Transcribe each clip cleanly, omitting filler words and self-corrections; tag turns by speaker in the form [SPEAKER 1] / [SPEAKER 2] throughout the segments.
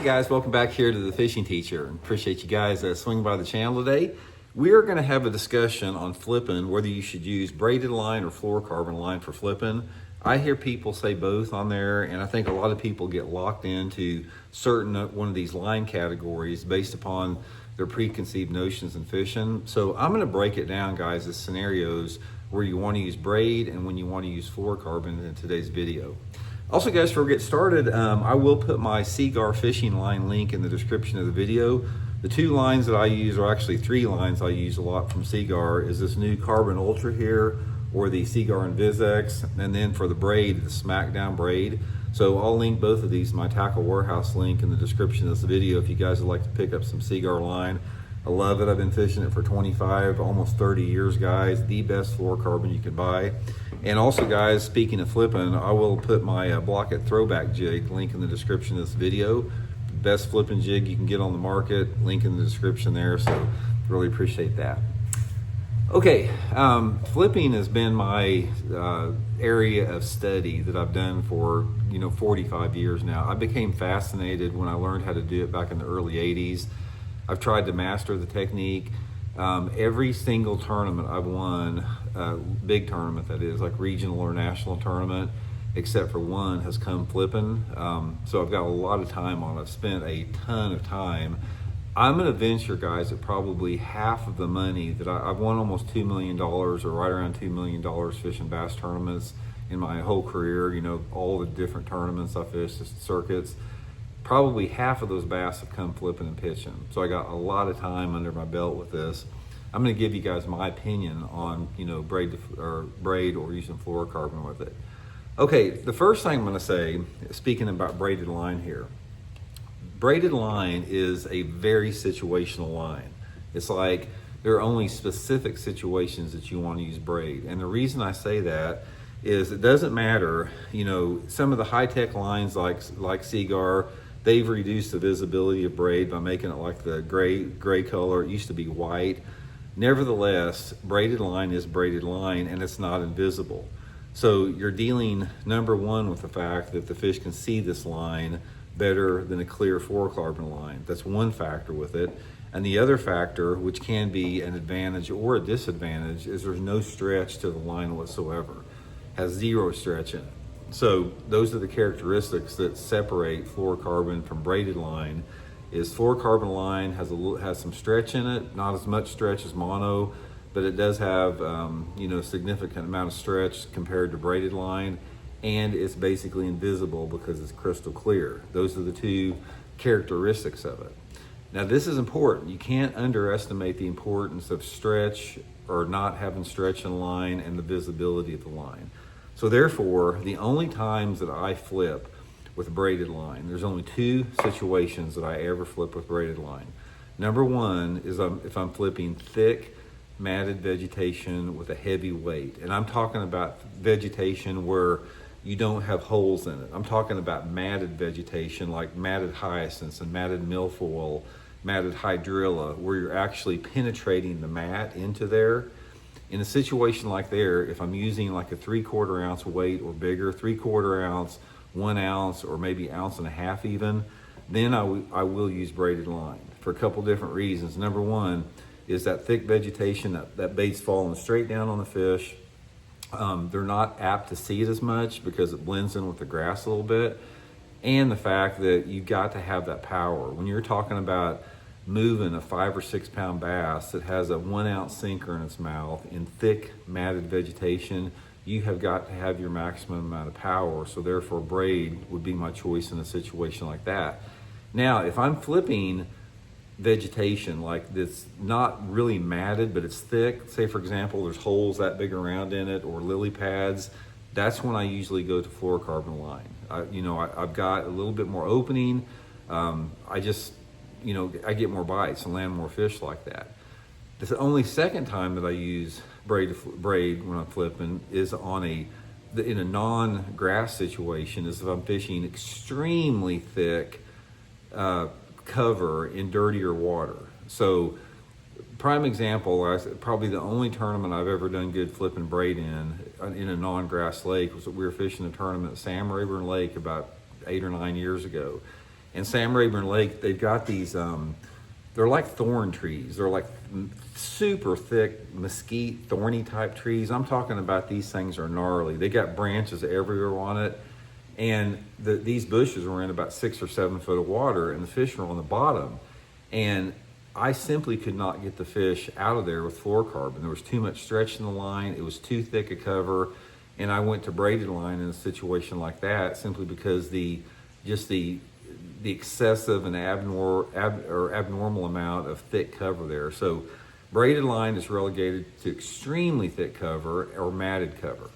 [SPEAKER 1] guys, welcome back here to the Fishing Teacher. Appreciate you guys swinging by the channel today. We are going to have a discussion on flipping, whether you should use braided line or fluorocarbon line for flipping. I hear people say both on there, and I think a lot of people get locked into certain one of these line categories based upon their preconceived notions in fishing. So I'm going to break it down, guys, as scenarios where you want to use braid and when you want to use fluorocarbon in today's video. Also, guys, before we get started, I will put my Seaguar fishing line link in the description of the video. The two lines that I use, or actually three lines I use a lot from Seaguar, is this new Carbon Ultra here, or the Seaguar InvisX, and then for the braid, the Smackdown braid. So I'll link both of these, my Tackle Warehouse link, in the description of this video if you guys would like to pick up some Seaguar line. I love it. I've been fishing it for 25, almost 30 years, guys. The best fluorocarbon you can buy. And also, guys, speaking of flipping, I will put my Blaukat Throwback jig link in the description of this video. Best flipping jig you can get on the market, link in the description there, so really appreciate that. Okay, flipping has been my area of study that I've done for 45 years now. I became fascinated when I learned how to do it back in the early 80s. I've tried to master the technique. Every single tournament I've won, big tournament that is, like regional or national tournament, except for one, has come flipping. So I've got a lot of time on it. I've spent a ton of time. I'm gonna venture, guys, that probably half of the money that I've won almost $2 million, or right around $2 million fishing bass tournaments in my whole career, all the different tournaments I fished, the circuits. Probably half of those bass have come flipping and pitching. So I got a lot of time under my belt with this. I'm gonna give you guys my opinion on, braid or using fluorocarbon with it. Okay, the first thing I'm gonna say, speaking about braided line here, braided line is a very situational line. It's like there are only specific situations that you want to use braid. And the reason I say that is it doesn't matter, some of the high-tech lines like Seaguar, they've reduced the visibility of braid by making it like the gray color. It used to be white. Nevertheless, braided line is braided line, and it's not invisible. So you're dealing, number one, with the fact that the fish can see this line better than a clear fluorocarbon line. That's one factor with it. And the other factor, which can be an advantage or a disadvantage, is there's no stretch to the line whatsoever. Has zero stretch in it. So those are the characteristics that separate fluorocarbon from braided line. Is fluorocarbon line has some stretch in it, not as much stretch as mono, but it does have a significant amount of stretch compared to braided line, and it's basically invisible because it's crystal clear. Those are the two characteristics of it. Now this is important. You can't underestimate the importance of stretch or not having stretch in line and the visibility of the line. So therefore, the only times that I flip with braided line, there's only two situations that I ever flip with braided line. Number one is if I'm flipping thick, matted vegetation with a heavy weight. And I'm talking about vegetation where you don't have holes in it. I'm talking about matted vegetation like matted hyacinths and matted milfoil, matted hydrilla, where you're actually penetrating the mat into there. In a situation like there, if I'm using like a 3/4 ounce weight or bigger, 3/4 ounce, 1 ounce, or maybe 1.5 ounces even, then I will use braided line for a couple different reasons. Number one is that thick vegetation, that bait's falling straight down on the fish. They're not apt to see it as much because it blends in with the grass a little bit. And the fact that you've got to have that power. When you're talking about moving a 5 or 6 pound bass that has a 1 ounce sinker in its mouth in thick matted vegetation, you have got to have your maximum amount of power. So therefore braid would be my choice in a situation like that. Now, if I'm flipping vegetation like this, not really matted, but it's thick, say for example, there's holes that big around in it or lily pads, that's when I usually go to fluorocarbon line. I've got a little bit more opening. I get more bites and land more fish like that. The only second time that I use braid when I'm flipping is in a non-grass situation, is if I'm fishing extremely thick cover in dirtier water. So prime example, probably the only tournament I've ever done good flipping braid in a non-grass lake was that we were fishing a tournament at Sam Rayburn Lake about 8 or 9 years ago. And Sam Rayburn Lake, they've got these, they're like thorn trees. They're like super thick mesquite, thorny type trees. I'm talking about these things are gnarly. They got branches everywhere on it. And these bushes were in about 6 or 7 foot of water, and the fish were on the bottom. And I simply could not get the fish out of there with fluorocarbon. There was too much stretch in the line. It was too thick a cover. And I went to braided line in a situation like that simply because the excessive and abnormal amount of thick cover there. So braided line is relegated to extremely thick cover or matted cover.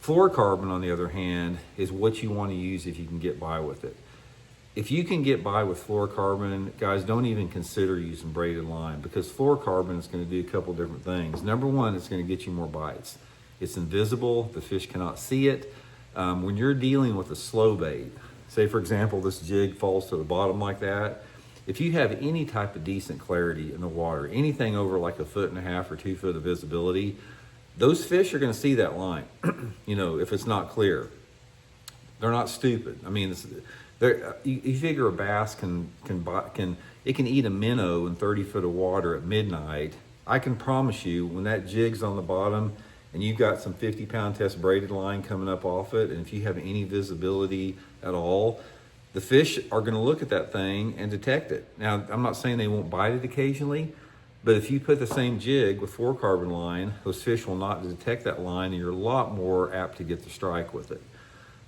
[SPEAKER 1] Fluorocarbon, on the other hand, is what you want to use if you can get by with it. If you can get by with fluorocarbon, guys, don't even consider using braided line, because fluorocarbon is going to do a couple different things. Number one, it's going to get you more bites. It's invisible. The fish cannot see it. When you're dealing with a slow bait, say, for example, this jig falls to the bottom like that, if you have any type of decent clarity in the water, anything over like 1.5 feet or 2 foot of visibility, those fish are going to see that line. If it's not clear, they're not stupid. I mean, you figure a bass can eat a minnow in 30 foot of water at midnight. I can promise you, when that jig's on the bottom and you've got some 50-pound test braided line coming up off it, and if you have any visibility at all, the fish are going to look at that thing and detect it. Now, I'm not saying they won't bite it occasionally, but if you put the same jig with fluorocarbon line, those fish will not detect that line, and you're a lot more apt to get the strike with it.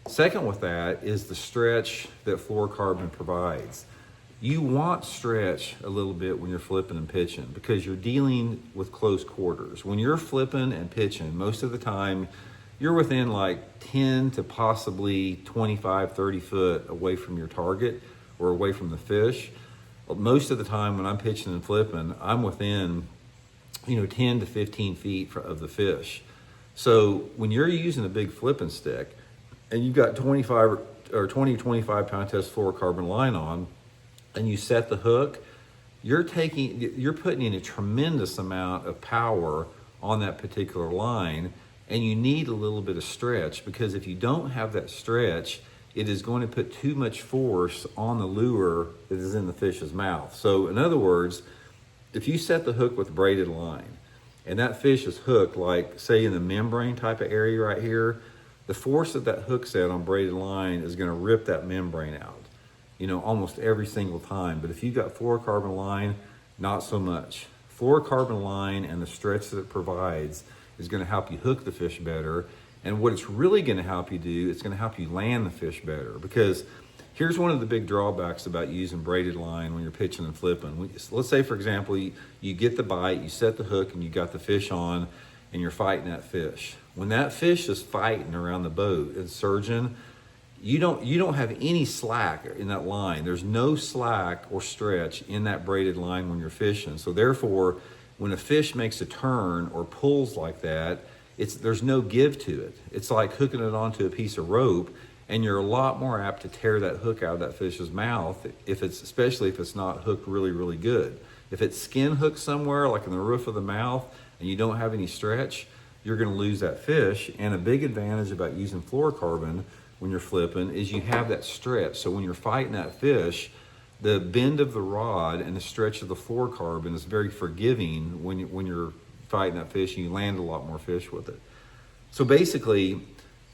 [SPEAKER 1] Second with that is the stretch that fluorocarbon provides. You want stretch a little bit when you're flipping and pitching, because you're dealing with close quarters. When you're flipping and pitching, most of the time, you're within like 10 to possibly 25, 30 foot away from your target or away from the fish. Most of the time when I'm pitching and flipping, I'm within 10 to 15 feet of the fish. So when you're using a big flipping stick and you've got 20 to 25 pound test fluorocarbon line on, and you set the hook, you're putting in a tremendous amount of power on that particular line, and you need a little bit of stretch, because if you don't have that stretch, it is going to put too much force on the lure that is in the fish's mouth. So in other words, if you set the hook with braided line and that fish is hooked, like say in the membrane type of area right here, the force of that hook set on braided line is going to rip that membrane out, almost every single time. But if you've got fluorocarbon line, not so much. Fluorocarbon line and the stretch that it provides is going to help you hook the fish better. And what it's really going to help you do, it's going to help you land the fish better. Because here's one of the big drawbacks about using braided line when you're pitching and flipping. Let's say, for example, you get the bite, you set the hook, and you got the fish on, and you're fighting that fish. When that fish is fighting around the boat and surging, you don't have any slack in that line. There's no slack or stretch in that braided line when you're fishing. So therefore, when a fish makes a turn or pulls like that, there's no give to it. It's like hooking it onto a piece of rope, and you're a lot more apt to tear that hook out of that fish's mouth, especially if it's not hooked really, really good. If it's skin hooked somewhere, like in the roof of the mouth, and you don't have any stretch, you're going to lose that fish. And a big advantage about using fluorocarbon when you're flipping is you have that stretch. So when you're fighting that fish, the bend of the rod and the stretch of the fluorocarbon is very forgiving when you're fighting that fish, and you land a lot more fish with it. So basically,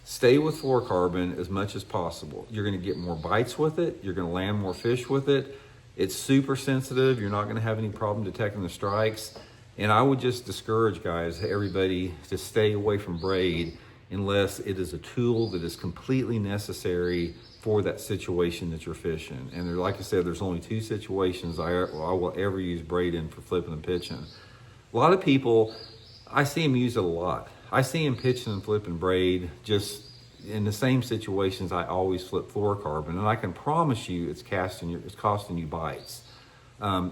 [SPEAKER 1] stay with fluorocarbon as much as possible. You're going to get more bites with it. You're going to land more fish with it. It's super sensitive. You're not going to have any problem detecting the strikes. And I would just discourage, guys, everybody to stay away from braid unless it is a tool that is completely necessary for that situation that you're fishing. And like I said, there's only 2 situations I will ever use braid in for flipping and pitching. A lot of people, I see them use it a lot. I see them pitching and flipping braid just in the same situations I always flip fluorocarbon, and I can promise you it's costing you bites.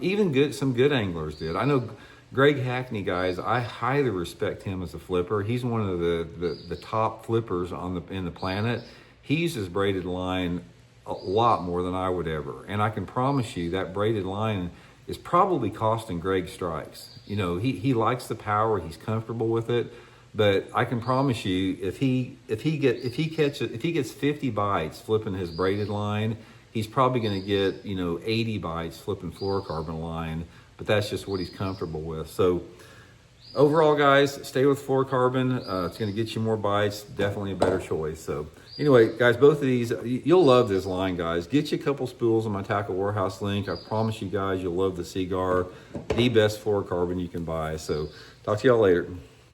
[SPEAKER 1] Even some good anglers did. I know Greg Hackney, guys, I highly respect him as a flipper. He's one of the top flippers in the planet. He uses braided line a lot more than I would ever, and I can promise you that braided line is probably costing Greg strikes. He likes the power, he's comfortable with it, but I can promise you if he gets 50 bites flipping his braided line, he's probably going to get, 80 bites flipping fluorocarbon line, but that's just what he's comfortable with. So overall, guys, stay with fluorocarbon. It's going to get you more bites. Definitely a better choice. So anyway, guys, both of these, you'll love this line, guys. Get you a couple spools on my Tackle Warehouse link. I promise you guys, you'll love the Seaguar, the best fluorocarbon you can buy. So talk to y'all later.